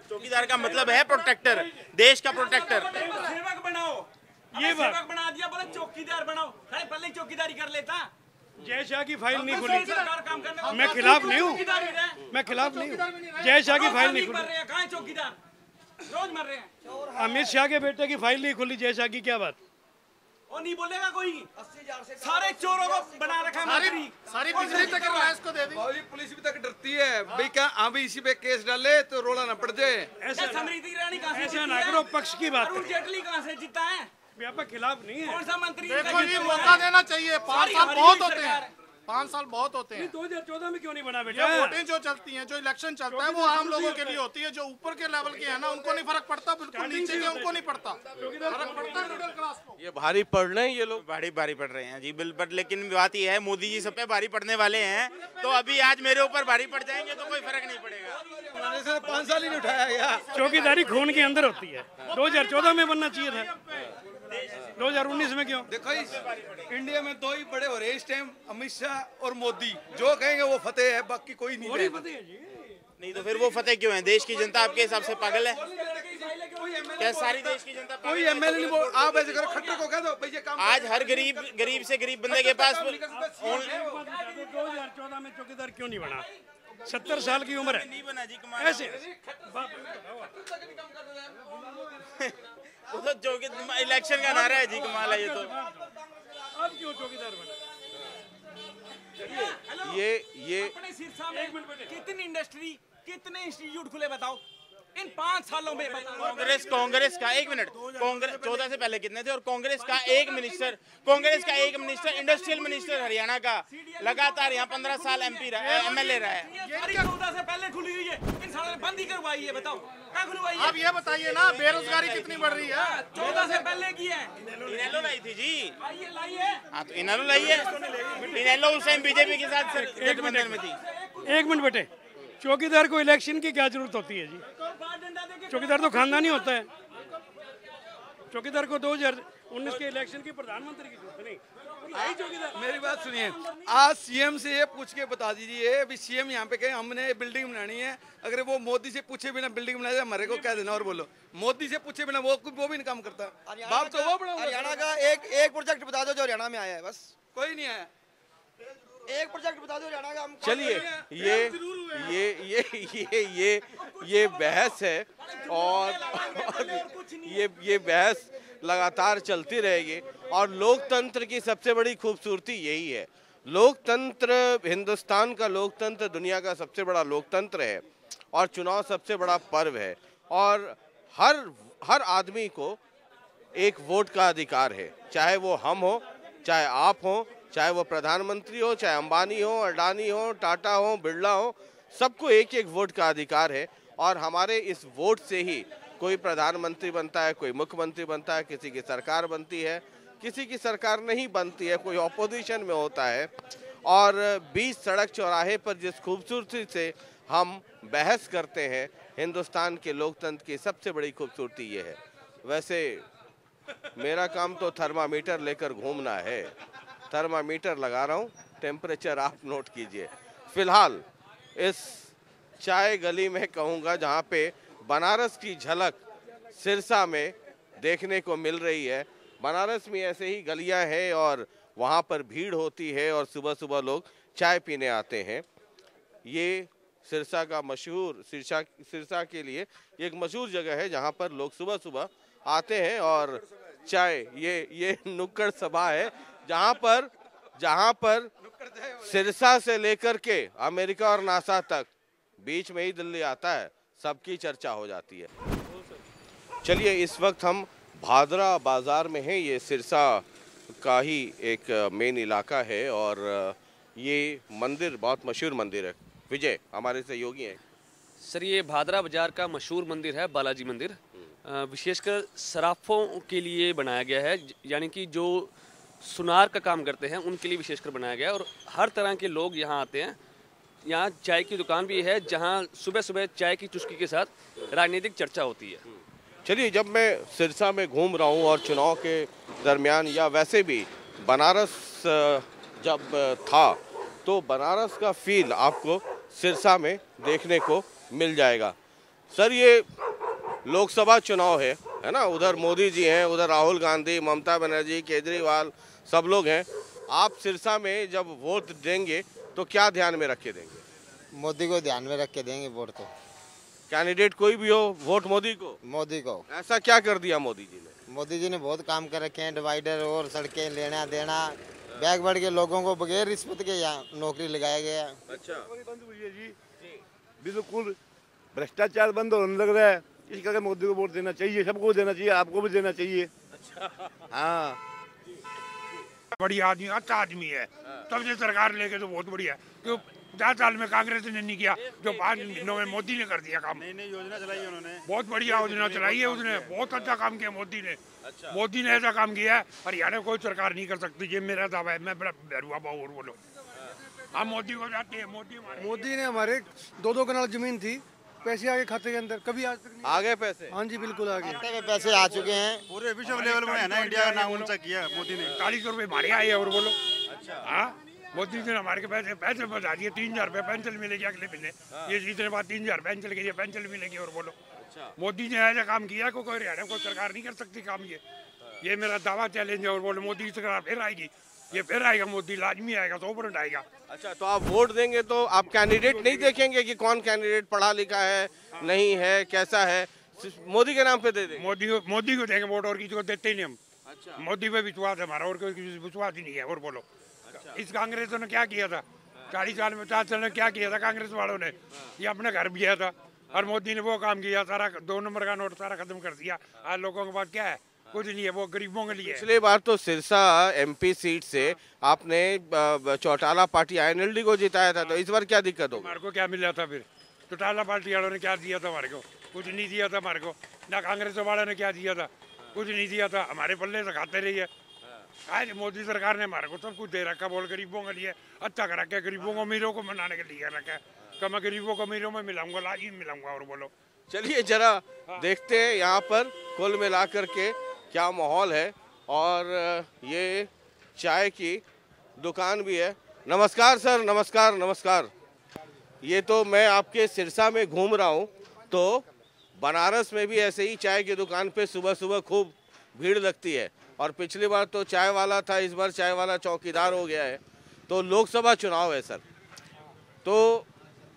चौकीदार का मतलब है प्रोटेक्टर, देश का प्रोटेक्टर। सेवक बनाओ, ये सेवक बना दिया, बोले चौकीदार बनाओ, पहले चौकीदारी कर लेता। जय शाह की फाइल नहीं खुली, काम करने मैं खिलाफ नहीं हूँ, मैं खिलाफ नहीं हूँ। जय शाह की फाइल नहीं खुली, कहाँ है चौकीदार? रोज मर रहे हैं। अमित शाह के बेटे की फाइल नहीं खुली, जय शाह की क्या बात? वो नहीं बोलेगा कोई। सारे चोरों को बना रखा है, सारी बिजली तक इसको दे दी। पुलिस भी तक डरती है भाई, क्या अभी इसी पे केस डाले तो रोला ना पड़ जाए। समृद्धि ईरानी कहाँ से? ऐसा ना करो, पक्ष की बात। अरुण जेटली कहाँ से जीता है? आपका खिलाफ नहीं है। कौन सा मंत्री? देखो ये मौका देना चाहिए, 5 साल बहुत होते हैं, 5 साल बहुत होते हैं। 2014 में क्यों नहीं बना बेटा? ये वोटें जो चलती हैं, जो इलेक्शन चलता है, वो आम लोगों के लिए होती है। जो ऊपर के लेवल के हैं ना, उनको नहीं फर्क पड़ता, बिल्कुल नीचे के उनको नहीं पड़ता फर्क पड़ता है मिडिल क्लास को। ये भारी पड़ रहे हैं ये लोग, भारी पड़ रहे हैं जी बिल्कुल। लेकिन बात ये है, मोदी जी सब पे भारी पड़ने वाले हैं, तो अभी आज मेरे ऊपर भारी पड़ जाएंगे तो कोई फर्क नहीं पड़ेगा। 5 साल ही नहीं उठाया गया। चौकीदारी खून के अंदर होती है, 2014 में बनना चाहिए था, 2019 में क्यों? देखो इस इंडिया में 2 ही बड़े हो रहे हैं इस टाइम, अमित शाह और मोदी। जो कहेंगे वो फतेह है, बाकी कोई नहीं है। नहीं तो फिर वो फतेह क्यों है? देश की जनता आपके हिसाब से पागल है क्या? सारी देश की जनता कोई एमएलए नहीं बोल, आप ऐसे करो, खट्टर को कह दो भैया काम। आज हर गरीब से गरीब बंदे के पास 2014 में चौकीदार क्यों नहीं बना? 70 साल की उम्र है, नहीं बना जी। ऐसे वो तो इलेक्शन का नारा है जी, कमाल है ये तो। अब क्यों चौकीदार बना? ये अपने सिरसा में कितनी इंडस्ट्री, कितने इंस्टीट्यूट खुले बताओ इन 5 सालों में? कांग्रेस का 1 मिनट, कांग्रेस 14 से पहले कितने थे? और कांग्रेस का एक मिनिस्टर इंडस्ट्रियल मिनिस्टर हरियाणा का लगातार यहाँ 15 साल एमएलए रहा है। 14 से पहले खुली हुई है, इन सालों ने बंद ही करवाई है, बताओ क्या खुलवाई है? आप ये बताइए ना, बेरोजगारी कितनी बढ़ रही है? 14 से पहले की है। इनेलो लाई थी जी, लाई है। हाँ तो इनेलो लाई है। इनेलो उस टाइम बीजेपी के साथ गठबंधन में थी। 1 मिनट बेटे, चौकीदार को इलेक्शन की क्या जरूरत होती है जी? चौकीदार तो खानदानी होता है। चौकीदार को 2019 के इलेक्शन की प्रधानमंत्री की जरूरत नहीं। मेरी बात सुनिए, आज सीएम से ये पूछ के बता दीजिए, अभी सीएम यहाँ पे कहे हमने बिल्डिंग बनानी है, अगर वो मोदी से पूछे बिना बिल्डिंग बनाए हमारे को कह देना और बोलो। मोदी से पूछे बिना वो भी नहीं काम करता। बाप तो वो बड़ा, हरियाणा का एक प्रोजेक्ट बता दो जो हरियाणा में आया है, बस कोई नहीं आया। एक प्रोजेक्ट बता दो हरियाणा का। चलिए ये बहस है और ये बहस लगातार चलती रहेगी। और लोकतंत्र की सबसे बड़ी खूबसूरती यही है, लोकतंत्र, हिंदुस्तान का लोकतंत्र दुनिया का सबसे बड़ा लोकतंत्र है और चुनाव सबसे बड़ा पर्व है। और हर आदमी को एक वोट का अधिकार है, चाहे वो हम हो, चाहे आप हो, चाहे वो प्रधानमंत्री हो, चाहे अंबानी हो, अडानी हो, टाटा हो, बिरला हो, सबको एक एक वोट का अधिकार है। और हमारे इस वोट से ही कोई प्रधानमंत्री बनता है, कोई मुख्यमंत्री बनता है, किसी की सरकार बनती है, किसी की सरकार नहीं बनती है, कोई ऑपोजिशन में होता है। और बीच सड़क चौराहे पर जिस खूबसूरती से हम बहस करते हैं, हिंदुस्तान के लोकतंत्र की सबसे बड़ी खूबसूरती ये है। वैसे मेरा काम तो थर्मामीटर लेकर घूमना है, थर्मामीटर लगा रहा हूँ, टेम्परेचर आप नोट कीजिए। फिलहाल इस चाय गली में कहूँगा जहाँ पे बनारस की झलक सिरसा में देखने को मिल रही है। बनारस में ऐसे ही गलियाँ हैं और वहाँ पर भीड़ होती है और सुबह सुबह लोग चाय पीने आते हैं। ये सिरसा का मशहूर, सिरसा के लिए एक मशहूर जगह है जहाँ पर लोग सुबह सुबह आते हैं और चाय, ये नुक्कड़ सभा है जहाँ पर सिरसा से लेकर के अमेरिका और नासा तक बीच में ही दिल्ली आता है, सबकी चर्चा हो जाती है। चलिए इस वक्त हम भादरा बाज़ार में हैं, ये सिरसा का ही एक मेन इलाका है और ये मंदिर बहुत मशहूर मंदिर है। विजय हमारे सहयोगी हैं, सर ये भादरा बाजार का मशहूर मंदिर है बालाजी मंदिर। विशेषकर सराफों के लिए बनाया गया है, यानी कि जो सुनार का काम करते हैं उनके लिए विशेषकर बनाया गया है। और हर तरह के लोग यहाँ आते हैं। यहाँ चाय की दुकान भी है जहाँ सुबह सुबह चाय की चुस्की के साथ राजनीतिक चर्चा होती है। चलिए, जब मैं सिरसा में घूम रहा हूँ और चुनाव के दरमियान या वैसे भी बनारस जब था, तो बनारस का फील आपको सिरसा में देखने को मिल जाएगा। सर, ये लोकसभा चुनाव है ना, उधर मोदी जी हैं, उधर राहुल गांधी, ममता बनर्जी, केजरीवाल, सब लोग हैं। आप सिरसा में जब वोट देंगे तो क्या ध्यान में रख के देंगे? मोदी को ध्यान में रख के देंगे वोट। तो कैंडिडेट कोई भी हो, वोट मोदी को। मोदी को। ऐसा क्या कर दिया मोदी जी ने? मोदी जी ने बहुत काम कर रखे हैं, डिवाइडर और सड़कें लेना देना, बैग बढ़ के लोगों को बगैर रिश्वत के यहाँ नौकरी लगाया गया। अच्छा, बंद हुई है जी, बिल्कुल भ्रष्टाचार बंद होने लग रहा है। इस करके मोदी को वोट देना चाहिए, सबको देना चाहिए, आपको भी देना चाहिए। अच्छा, हाँ, बढ़िया आदमी, अच्छा आदमी है, तब से सरकार लेके तो बहुत बढ़िया है। क्यों 50 साल में कांग्रेस ने नहीं किया जो 5 महीनों में मोदी ने कर दिया काम। नई योजना चलाई है उन्होंने, बहुत बढ़िया योजना चलाई है उसने, बहुत अच्छा काम किया मोदी ने। अच्छा। मोदी ने ऐसा काम किया है हरियाणा कोई सरकार नहीं कर सकती। ये मेरा दावा है, मैं बड़ा बेरुआ बाबू और बोलो। हम मोदी को जाते हैं, मोदी ने हमारे 2-2 कनाल जमीन थी, पैसे आगे खाते के अंदर, कभी आज तक नहीं आ गए पैसे। हाँ जी, बिल्कुल आ गए, खाते में पैसे आ चुके हैं। पूरे विश्व लेवल में है ना, इंडिया का नाम ऊंचा किया मोदी ने। 40 रुपए मारे आए और बोलो। हाँ, मोदी ने हमारे के पैसे बता दिए। 3000 रुपए पेंशन मिलेगी अगले महीने। ये इतने बाद 3000 पेंशन के लिए पेंशन मिलेगी और बोलो। मोदी ने ऐसा काम किया कोई हरियाणा को सरकार नहीं कर सकती काम। ये मेरा दावा चैलेंज है और बोलो मोदी की सरकार फिर आएगी, ये फिर आएगा मोदी, लाजमी आएगा, 100% आएगा। अच्छा, तो आप वोट देंगे तो आप कैंडिडेट नहीं देखेंगे कि कौन कैंडिडेट पढ़ा लिखा है, नहीं है, कैसा है, मोदी के नाम पे दे देंगे? मोदी को देंगे वोट, और किसी को देते ही नहीं हम। अच्छा। मोदी पे विश्वास है हमारा, और कोई विश्वास ही नहीं है और बोलो। अच्छा। इस कांग्रेस ने क्या किया था 40 साल में, 50 साल में क्या किया था कांग्रेस वालों ने? ये अपने घर भी किया था, और मोदी ने वो काम किया, सारा 2 नंबर का नोट सारा खत्म कर दिया। आज लोगों के पास क्या है? कुछ नहीं है, वो गरीबों के लिए। पिछली बार तो सिरसा एमपी सीट से आपने चौटाला पार्टी INLD को जिताया था, तो इस बार क्या दिक्कत होगी? हमारे को क्या मिला था फिर? चौटाला पार्टी वालों ने क्या दिया था हमारे को? कुछ नहीं दिया था हमारे को। ना कांग्रेस वालों ने क्या दिया था? कुछ नहीं दिया था। हमारे पल्ले से खाते रही है। आज मोदी सरकार ने हमारे को सब कुछ दे रखा, बोल गरीबों के लिए अच्छा कर रखा, गरीबों को अमीरों को मनाने के लिए रखा है। तो मैं गरीबों को अमीरों में मिलाऊंगा, लाजी मिलाऊंगा और बोलो। चलिए जरा देखते हैं यहाँ पर कुल मिला करके क्या माहौल है। और ये चाय की दुकान भी है। नमस्कार सर, नमस्कार नमस्कार। ये तो मैं आपके सिरसा में घूम रहा हूँ, तो बनारस में भी ऐसे ही चाय की दुकान पे सुबह सुबह खूब भीड़ लगती है। और पिछली बार तो चाय वाला था, इस बार चाय वाला चौकीदार हो गया है। तो लोकसभा चुनाव है सर, तो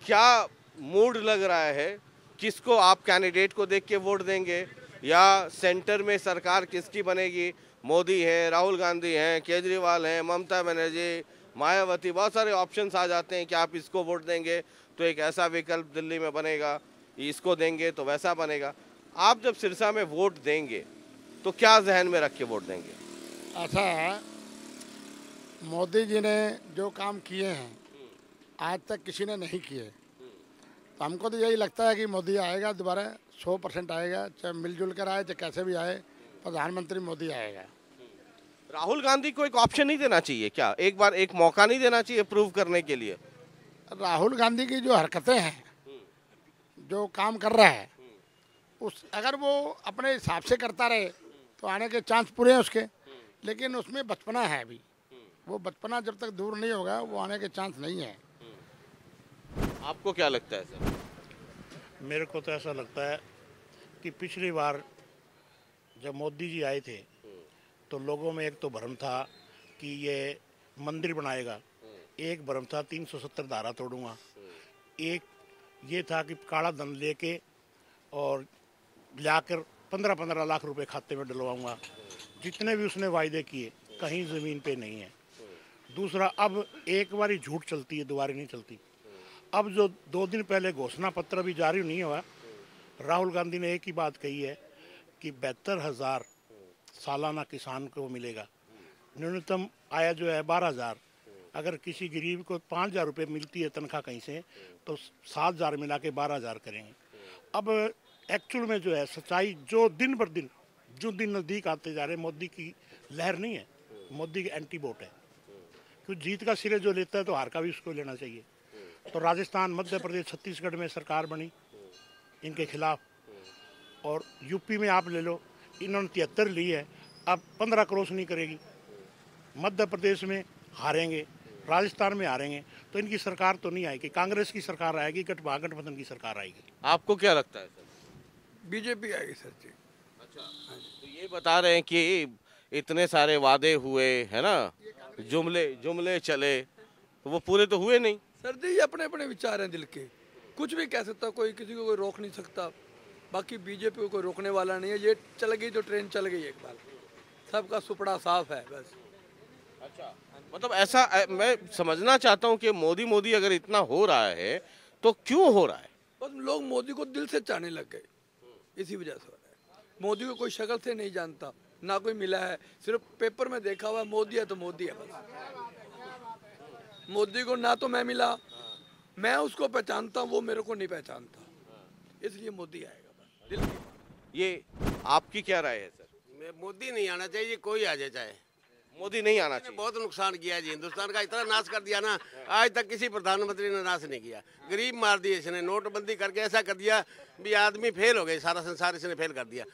क्या मूड लग रहा है? किसको आप कैंडिडेट को देख के वोट देंगे, या सेंटर में सरकार किसकी बनेगी? मोदी है, राहुल गांधी हैं, केजरीवाल हैं, ममता बनर्जी, मायावती, बहुत सारे ऑप्शंस आ जाते हैं कि आप इसको वोट देंगे तो एक ऐसा विकल्प दिल्ली में बनेगा, इसको देंगे तो वैसा बनेगा। आप जब सिरसा में वोट देंगे तो क्या जहन में रख के वोट देंगे? ऐसा है, मोदी जी ने जो काम किए हैं आज तक किसी ने नहीं किए, तो हमको तो यही लगता है कि मोदी आएगा दोबारा, 100% आएगा, चाहे मिलजुल कर आए चाहे कैसे भी आए, प्रधानमंत्री मोदी आएगा। राहुल गांधी को एक ऑप्शन नहीं देना चाहिए क्या? एक बार एक मौका नहीं देना चाहिए प्रूव करने के लिए? राहुल गांधी की जो हरकतें हैं, जो काम कर रहा है, उस अगर वो अपने हिसाब से करता रहे तो आने के चांस पूरे हैं उसके, लेकिन उसमें बचपना है अभी, वो बचपना जब तक दूर नहीं होगा वो आने के चांस नहीं है। आपको क्या लगता है सर? मेरे को तो ऐसा लगता है कि पिछली बार जब मोदी जी आए थे तो लोगों में एक तो भ्रम था कि ये मंदिर बनाएगा, एक भ्रम था 370 धारा तोड़ूंगा, एक ये था कि काला धन लेके और लाकर 15-15 लाख रुपए खाते में डलवाऊंगा। जितने भी उसने वायदे किए कहीं ज़मीन पे नहीं है। दूसरा, अब एक बार ही झूठ चलती है, दोबारा नहीं चलती। अब जो 2 दिन पहले घोषणा पत्र भी जारी नहीं हुआ, राहुल गांधी ने एक ही बात कही है कि 72,000 सालाना किसान को मिलेगा, न्यूनतम आय जो है 12,000, अगर किसी गरीब को 5,000 रुपये मिलती है तनख्वाह कहीं से, तो 7,000 मिला के 12,000 करेंगे। अब एक्चुअल में जो है सच्चाई, जो दिन पर दिन जो दिन नज़दीक आते जा रहे, मोदी की लहर नहीं है, मोदी की एंटी वोट है। क्योंकि जीत का सिरे जो लेता है तो हार का भी उसको लेना चाहिए। तो राजस्थान, मध्य प्रदेश, छत्तीसगढ़ में सरकार बनी इनके खिलाफ, और यूपी में आप ले लो, इन्होंने 73 ली है, अब 15 क्रॉस नहीं करेगी। मध्य प्रदेश में हारेंगे, राजस्थान में हारेंगे, तो इनकी सरकार तो नहीं आएगी, कांग्रेस की सरकार आएगी, गठबंधन की सरकार आएगी। आपको क्या लगता है सर? बीजेपी आएगी सर जी। अच्छा, तो ये बता रहे हैं कि इतने सारे वादे हुए है ना, जुमले चले, तो वो पूरे तो हुए नहीं। सर जी, ये अपने अपने विचार हैं दिल के, कुछ भी कह सकता, कोई किसी को कोई रोक नहीं सकता। बाकी बीजेपी को कोई रोकने वाला नहीं है, ये चल गई तो ट्रेन चल गई एक बार, सबका सुपड़ा साफ है बस। अच्छा, मतलब ऐसा मैं समझना चाहता हूँ कि मोदी अगर इतना हो रहा है तो क्यों हो रहा है? बस लोग मोदी को दिल से चाहने लग गए, इसी वजह से हो रहा है। मोदी को कोई शक्ल से नहीं जानता, ना कोई मिला है, सिर्फ पेपर में देखा हुआ मोदी है तो मोदी है बस। मोदी को ना तो मैं मिला, मैं उसको पहचानता हूँ, वो मेरे को नहीं पहचानता, इसलिए मोदी आएगा बस दिल की। ये आपकी क्या राय है सर? मोदी नहीं आना चाहिए, कोई आ जाए चाहे, मोदी नहीं आना चाहिए। बहुत नुकसान किया है जी, हिंदुस्तान का इतना नाश कर दिया ना, आज तक किसी प्रधानमंत्री ने नाश नहीं किया। गरीब मार दिए इसने, नोटबंदी करके ऐसा कर दिया भी आदमी फेल हो गए, सारा संसार इसने फेल कर दिया।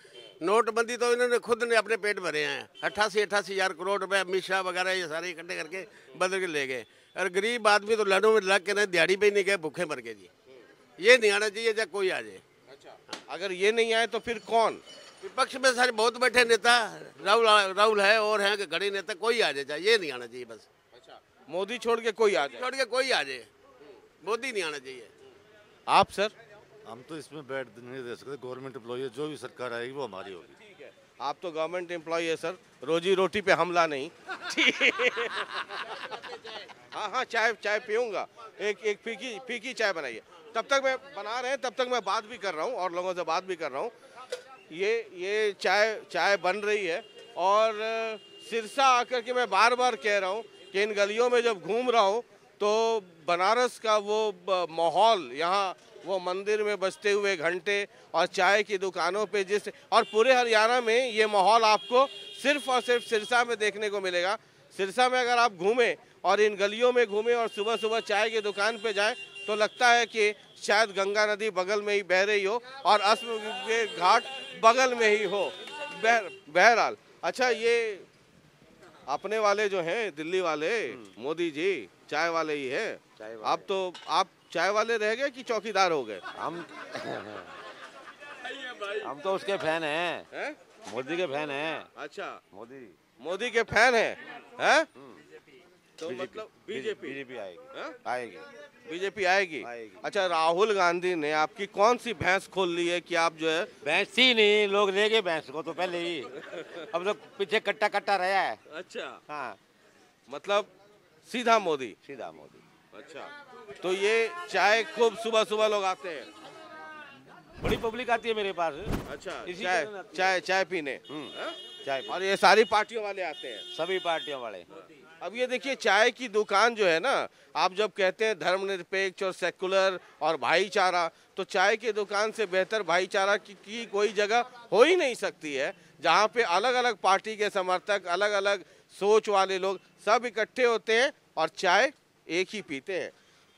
नोटबंदी तो इन्होंने खुद ने अपने पेट भरे हैं, 88 हजार करोड़ रुपए अमित शाह वगैरह ये सारे इकट्ठे करके बदल के ले गए, और गरीब आदमी तो लाइनों में लग के नहीं, दिहाड़ी पे नहीं गए, भूखे मर गए जी। ये नहीं आना चाहिए, चाहे कोई आ जाए। अच्छा, अगर ये नहीं आए तो फिर कौन? विपक्ष में सारे बहुत बैठे नेता, राहुल है और हैं कि घड़ी नेता, कोई आ जाए, ये नहीं आना चाहिए बस। अच्छा, मोदी छोड़ के कोई आ जाए, छोड़ के कोई आ जाए, मोदी नहीं आना चाहिए। आप सर? हम तो इसमें बैठ नहीं दे सकते, गवर्नमेंट एम्प्लॉय है, जो भी सरकार आएगी वो हमारी होगी। ठीक है, आप तो गवर्नमेंट एम्प्लॉय है सर, रोजी रोटी पे हमला नहीं। हाँ, चाय पीऊंगा, एक फीकी चाय बनाइए। तब तक मैं बना रहे हैं, तब तक मैं बात भी कर रहा हूँ और लोगों से बात भी कर रहा हूँ। ये चाय बन रही है, और सिरसा आकर के मैं बार बार कह रहा हूँ कि इन गलियों में जब घूम रहा हूँ तो बनारस का वो माहौल, यहाँ वो मंदिर में बजते हुए घंटे और चाय की दुकानों पे और पूरे हरियाणा में ये माहौल आपको सिर्फ और सिर्फ सिरसा में देखने को मिलेगा। सिरसा में अगर आप घूमें और इन गलियों में घूमें और सुबह सुबह चाय की दुकान पे जाएं तो लगता है कि शायद गंगा नदी बगल में ही बह रही हो और अस्म के घाट बगल में ही हो। बहरहाल, अच्छा, ये अपने वाले जो हैं दिल्ली वाले, मोदी जी चाय वाले ही है। आप चाय वाले रह गए कि चौकीदार हो गए? हम तो उसके फैन हैं, मोदी के फैन हैं। अच्छा, मोदी के फैन हैं? तो मतलब बीजेपी आएगी। बीजेपी आएगी। अच्छा, राहुल गांधी ने आपकी कौन सी भैंस खोल ली है कि आप जो है? भैंस थी नहीं, लोग ले गए भैंस को तो पहले ही, अब लोग पीछे कट्टा रहा है। अच्छा, हाँ, मतलब सीधा मोदी। अच्छा, तो ये चाय खूब सुबह सुबह लोग आते हैं, बड़ी पब्लिक आती है मेरे पास। अच्छा, चाय पीने, चाय, और ये सारी पार्टियों वाले आते हैं? सभी पार्टियों वाले। अब ये देखिए, चाय की दुकान जो है ना, आप जब कहते हैं धर्मनिरपेक्ष और सेकुलर और भाईचारा, तो चाय की दुकान से बेहतर भाईचारा की कोई जगह हो ही नहीं सकती है, जहाँ पे अलग अलग पार्टी के समर्थक, अलग अलग सोच वाले लोग सब इकट्ठे होते हैं और चाय एक ही पीते हैं।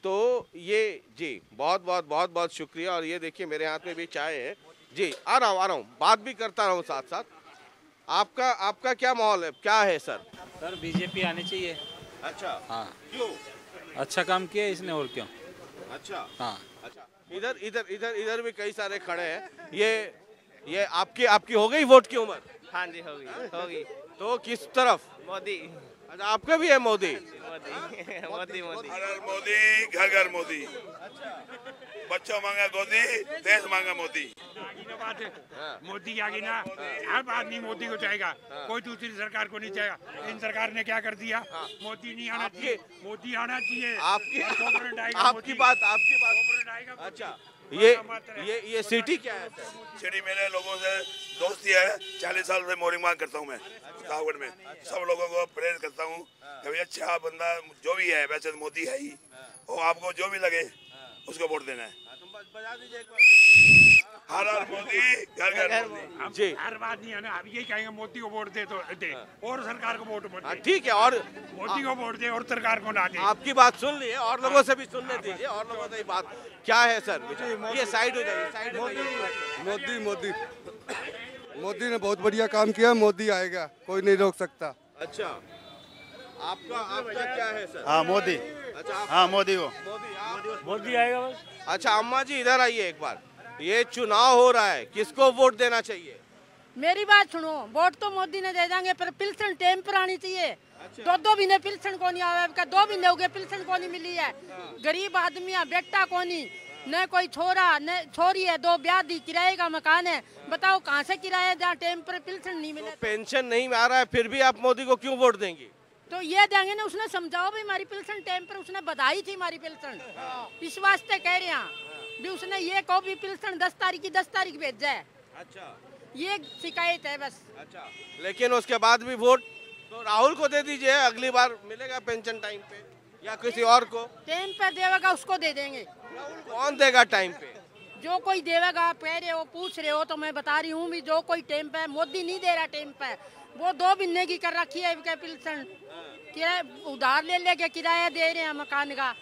तो ये जी बहुत शुक्रिया। और ये देखिए मेरे हाथ में भी चाय है जी, आ रहा हूँ, बात भी करता रहूँ साथ साथ। आपका क्या माहौल है, क्या है सर? सर, बीजेपी आनी चाहिए। अच्छा, हाँ, क्यों? अच्छा काम किया इसने, और क्यों? अच्छा, हाँ। अच्छा, इधर भी कई सारे खड़े हैं। ये आपकी हो गई वोट की उम्र? हाँ जी, होगी। तो किस तरफ? मोदी। अच्छा, आपका भी है मोदी? मोदी। घर घर मोदी। बच्चों मांगा गोदी, देश मांगा मोदी। मोदी आ गई ना, हर आदमी मोदी को चाहेगा, कोई दूसरी सरकार को नहीं चाहेगा। इन सरकार ने क्या कर दिया? मोदी नहीं आना चाहिए, मोदी आना चाहिए। आपकी बात। अच्छा, ये सिटी क्या है सर? सिटी मेरे लोगों से दोस्ती है, 40 साल से मॉर्निंग वॉक करता हूँ मैं प्रतापगढ़ में। सब लोगों को प्रेरित करता हूँ कि भाई अच्छा बंदा जो भी है, वैसे तो मोदी है ही, और आपको जो भी लगे उसको वोट देना है। बजा दीजिए हर हर मोदी, घर घर मोदी। जी, हर बात नहीं है ना, अब यही कहेंगे मोदी को वोट दे तो दे, और सरकार को वोट मत दे। ठीक है, और मोदी को वोट दे और सरकार को ना दे। आपकी बात सुन ली है, और लोगों से भी सुनने दीजिए, और लोगों से बात क्या है सर? ये साइड हो जाइए, साइड हो जाइए। मोदी ने बहुत बढ़िया काम किया, मोदी आएगा, कोई नहीं रोक सकता। अच्छा, आपका क्या है सर? हाँ मोदी। अच्छा, हाँ मोदी को। मोदी आएगा बस। अच्छा अम्मा जी इधर आइए एक बार, ये चुनाव हो रहा है, किसको वोट देना चाहिए? मेरी बात सुनो, वोट तो मोदी ने दे देंगे, पर पिल्सन टाइम पर आनी चाहिए। अच्छा। दो महीने पिल्सन को नहीं आवे, 2 महीने हो गए पिल्सन को नहीं मिली है। गरीब आदमी है, बेटा को नहीं, न कोई छोरा न छोरी है, 2 ब्याह दी, किराए का मकान है, बताओ कहाँ से किराया जहाँ टाइम पर पिल्सन नहीं मिले। पेंशन नहीं आ रहा है, फिर भी आप मोदी को क्यों वोट देंगे? तो ये देंगे ना, उसने समझाओ भाई हमारी पिल्सन टाइम पर उसने बधाई थी, हमारी पिल्सन इस वास्ते कह रहे हैं भी उसने ये कहो भी पिल्सन 10 तारीख की 10 तारीख भेजा है। अच्छा, ये शिकायत है बस। अच्छा, लेकिन उसके बाद भी वोट तो राहुल को दे दीजिए, अगली बार मिलेगा पेंशन टाइम पे, या किसी और को टाइम पे देगा उसको दे देंगे। कौन देगा टाइम पे? जो कोई देगा, आप कह रहे हो, पूछ रहे हो तो मैं बता रही हूँ भी जो कोई टाइम पे, मोदी नहीं दे रहा टाइम पे, वो 2 महीने की कर रखी है पिल्सन, किराया उधार ले लेके किराया दे रहे हैं मकान का।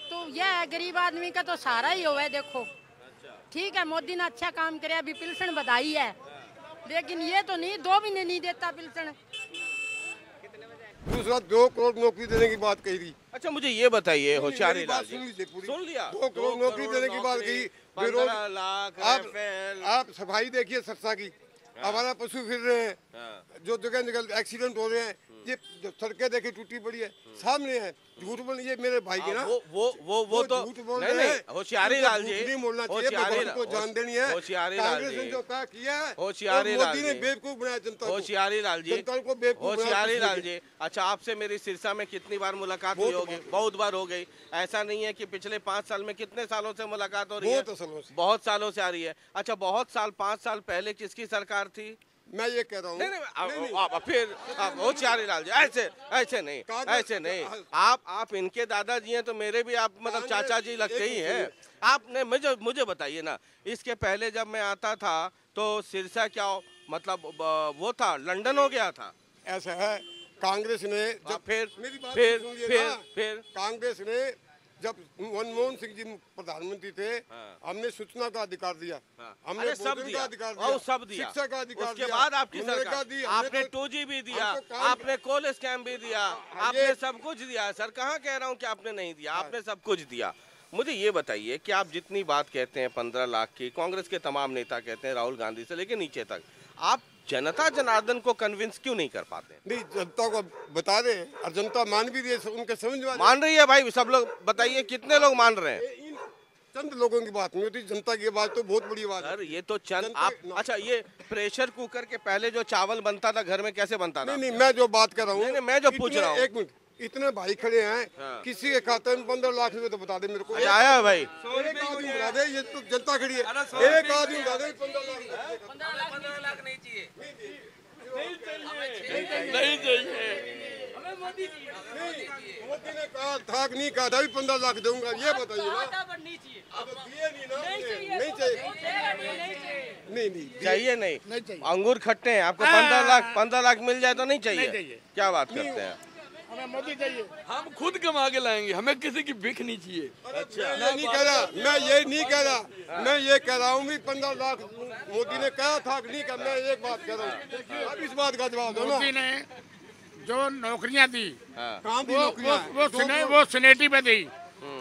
तो यह है गरीब आदमी का तो सहारा ही हुआ है। देखो ठीक है, मोदी ने अच्छा काम करे, अभी पिल्सन बधाई है, लेकिन ये तो नहीं 2 महीने नहीं देता पिल्सन। दूसरा 2 करोड़ नौकरी देने की बात कही थी। अच्छा मुझे ये बताइए, होशियारी लाल जी, सुन लिया, 2 करोड़ नौकरी देने की बात कही। 15 लाख आप सफाई देखिए सरसा की, हमारा पशु फिर रहे हैं, जो जगह निकल एक्सीडेंट हो रहे हैं, ये जो सड़कें देखिए टूटी पड़ी है, सामने है। झूठ बोल, ये मेरे भाई के ना वो तो झूठ बोल नहीं, रहे हैं। होशियारी लाल जी, नहीं बोलना चाहिए, भगवान को जान देनी है। होशियारी लाल कांग्रेस ने जी, जो कहा किया है, होशियारी लाल मोदी ने जी, बेवकूफ बनाया जनता को। होशियारी लाल जी, जनता को बेवकूफ बनाया। होशियारी लाल जी, अच्छा आपसे मेरी सिरसा में कितनी बार मुलाकात हुई होगी? बहुत बार हो गई। ऐसा नहीं है कि पिछले 5 साल में, कितने सालों से मुलाकात हो रही है? बहुत सालों से आ रही है। अच्छा, बहुत साल 5 साल पहले किसकी सरकार थी? मैं ये कह रहा हूँ नहीं, फिर होशियारी लाल जी, ऐसे नहीं, आप इनके दादाजी हैं तो मेरे भी आप मतलब चाचा जी लगते ही हैं। आपने मुझे बताइए ना, इसके पहले जब मैं आता था तो सिरसा क्या मतलब वो था, लंदन हो गया था। ऐसा है, कांग्रेस ने जब फिर कांग्रेस ने जब मनमोहन सिंह जी प्रधानमंत्री थे, हमने सूचना का अधिकार दिया, हमने सब दिया, अधिकार दिया, सब दिया, शिक्षा का अधिकार उसके बाद आपकी सरकार, आपने 2G भी दिया, आपने कोल स्कैम भी दिया, आपने सब कुछ दिया। सर कहाँ कह रहा हूँ कि आपने नहीं दिया, आपने सब कुछ दिया। मुझे ये बताइए कि आप जितनी बात कहते हैं 15 लाख की, कांग्रेस के तमाम नेता कहते हैं, राहुल गांधी से लेके नीचे तक, आप जनता जनार्दन को कन्विंस क्यों नहीं कर पाते? नहीं, जनता को बता रहे हैं और जनता मान भी रही है, उनके समझ में मान रही है। भाई सब लोग बताइए कितने लोग मान रहे हैं? चंद लोगों की बात नहीं होती, जनता की बात तो बहुत बड़ी बात है। सर ये तो चंद आप, अच्छा ये प्रेशर कुकर के पहले जो चावल बनता था घर में कैसे बनता था? नहीं, मैं जो बात कर रहा हूँ, नहीं, मैं जो पूछ रहा हूँ, 1 मिनट, इतने भाई खड़े हैं, किसी के खाते में 15 लाख रुपए तो बता दे मेरे को। आया है भाई, एक आदमी बता दे, ये तो जनता खड़ी है, एक आदमी बता दे 15 लाख नहीं चाहिए, नहीं चाहिए। मोदी ने कहा था कि नहीं कहा था 15 लाख दूंगा, ये बताइए ना। अब दिए नहीं ना, नहीं चाहिए, नहीं चाहिए नहीं, अंगूर खट्टे हैं, आपको 15 लाख मिल जाए तो नहीं चाहिए? क्या बात करते हैं? हमें मोदी चाहिए, हम खुद कमा के लाएंगे, हमें किसी की भीख नहीं चाहिए। अच्छा, मैं नहीं कह रहा, मैं ये नहीं कह रहा, मैं ये कह रहा हूँ भी 15 लाख मोदी ने कहा था कि नहीं कहा। मैं एक बात कह रहा हूँ, अब इस बात का जवाब दो ना। मोदी ने जो नौकरियां दी, वो वो सिनेटी पे दी,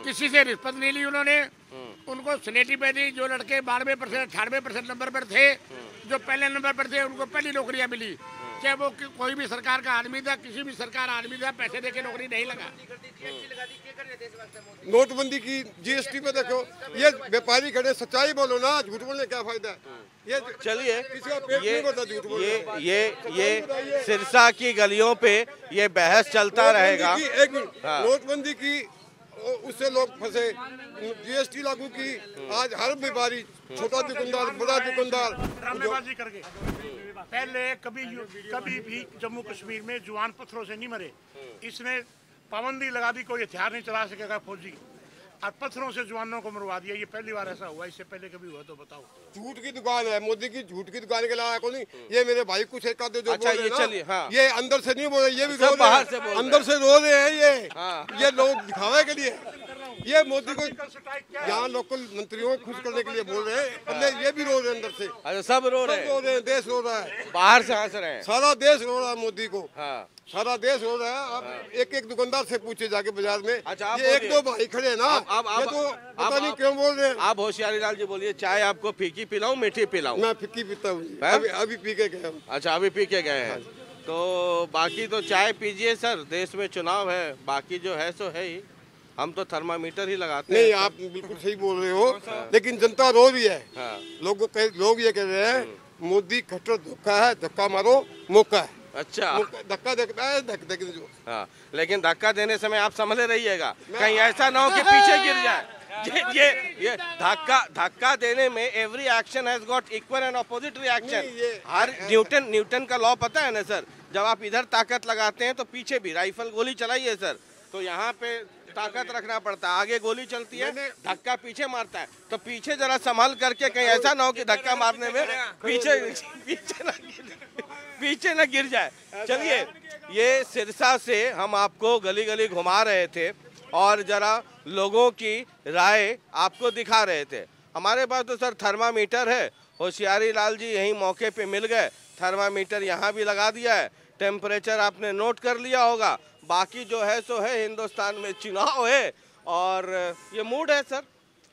किसी से रिश्वत नहीं ली उन्होंने, उनको सिनेटी पे दी। जो लड़के 92%, 98% नंबर पर थे, जो पहले नंबर पर थे, उनको पहली नौकरियां मिली। चाहे वो कोई भी सरकार का आदमी था, किसी भी सरकार आदमी था, पैसे देके नौकरी नहीं लगा। नोटबंदी की जीएसटी पे देखो, ये व्यापारी खड़े, सच्चाई बोलो ना, झूठ बोलने क्या फायदा है? ये चलिए, ये सिरसा की गलियों पे ये बहस चलता रहेगा। एक मिनट, नोटबंदी की उससे लोग फंसे। जीएसटी लागू की, आज हर व्यापारी, छोटा दुकानदार, बड़ा दुकानदार ड्रामेबाजी करके पहले कभी भी जम्मू कश्मीर में जुआन पत्थरों से नहीं मरे। इसने पाबंदी लगा दी, कोई हथियार नहीं चला सकेगा फौजी, और पत्थरों से जवानों को मरवा दिया। ये पहली बार ऐसा हुआ, इससे पहले कभी हुआ तो बताओ। झूठ की दुकान है, मोदी की झूठ की दुकान के अलावा कोई नहीं। ये मेरे भाई कुछ एक आधे जो अच्छा, बोल रहे ये हैं ना, चलिए, हाँ। ये अंदर से नहीं बोल रहे, ये भी सब रो रहे बाहर हैं, से बोल रहे हैं। अंदर से रो रहे हैं हाँ। ये लोग दिखावे के लिए, ये मोदी को यहाँ लोकल मंत्रियों को खुश करने के लिए बोल रहे हैं, पहले ये भी रो रहे हैं अंदर से। अच्छा, सब रो रहे हैं, देश रो रहा है, बाहर से हंस रहे हैं, सारा देश रो रहा है मोदी को। हाँ। सारा देश हो रहा है। अब एक दुकानदार से पूछे जाके बाजार में। अच्छा, आप ये एक बोलिए। दो भाई खड़े हैं ना, ये तो पता नहीं क्यों बोल रहे हैं। आप होशियारी लाल जी बोलिए, चाय आपको फीकी पिलाऊं मीठी पिलाऊं? मैं फीकी पीता हूँ, अभी पी के गया हूँ। अच्छा, अभी पी के गए हैं, तो बाकी तो चाय पीजिए सर, देश में चुनाव है, बाकी जो है सो है ही, हम तो थर्मामीटर ही लगाते हैं। नहीं, आप बिल्कुल सही बोल रहे हो, लेकिन जनता रो रही है। लोग ये कह रहे हैं मोदी कट्टर धोखा है, धक्का मारो मौका है। अच्छा, धक्का देता है, हाँ, लेकिन धक्का देने समय आप संभले रहिएगा, कहीं ऐसा ना हो कि पीछे गिर जाए। ये धक्का देने में every action has got equal and opposite reaction. Her Newton का लॉ पता है ना सर, जब आप इधर ताकत लगाते हैं तो पीछे भी राइफल गोली चलाइए सर, तो यहाँ पे ताकत रखना पड़ता है, आगे गोली चलती है, धक्का पीछे मारता है, तो पीछे जरा संभाल करके, कहीं ऐसा ना हो कि धक्का मारने में पीछे न गिर जाए। चलिए, ये सिरसा से हम आपको गली गली घुमा रहे थे और जरा लोगों की राय आपको दिखा रहे थे। हमारे पास तो सर थर्मामीटर है, होशियारी लाल जी यहीं मौके पे मिल गए, थर्मामीटर यहाँ भी लगा दिया है, टेम्परेचर आपने नोट कर लिया होगा। बाकी जो है सो है, हिंदुस्तान में चुनाव है और ये मूड है सर,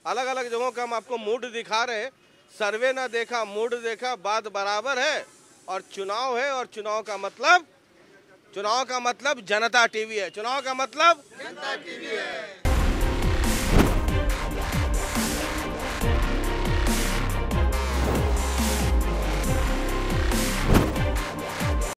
अलग अलग जगहों का हम आपको मूड दिखा रहे हैं। सर्वे ना देखा मूड देखा, बात बराबर है, और चुनाव है, और चुनाव का मतलब जनता टीवी है, चुनाव का मतलब जनता टीवी है।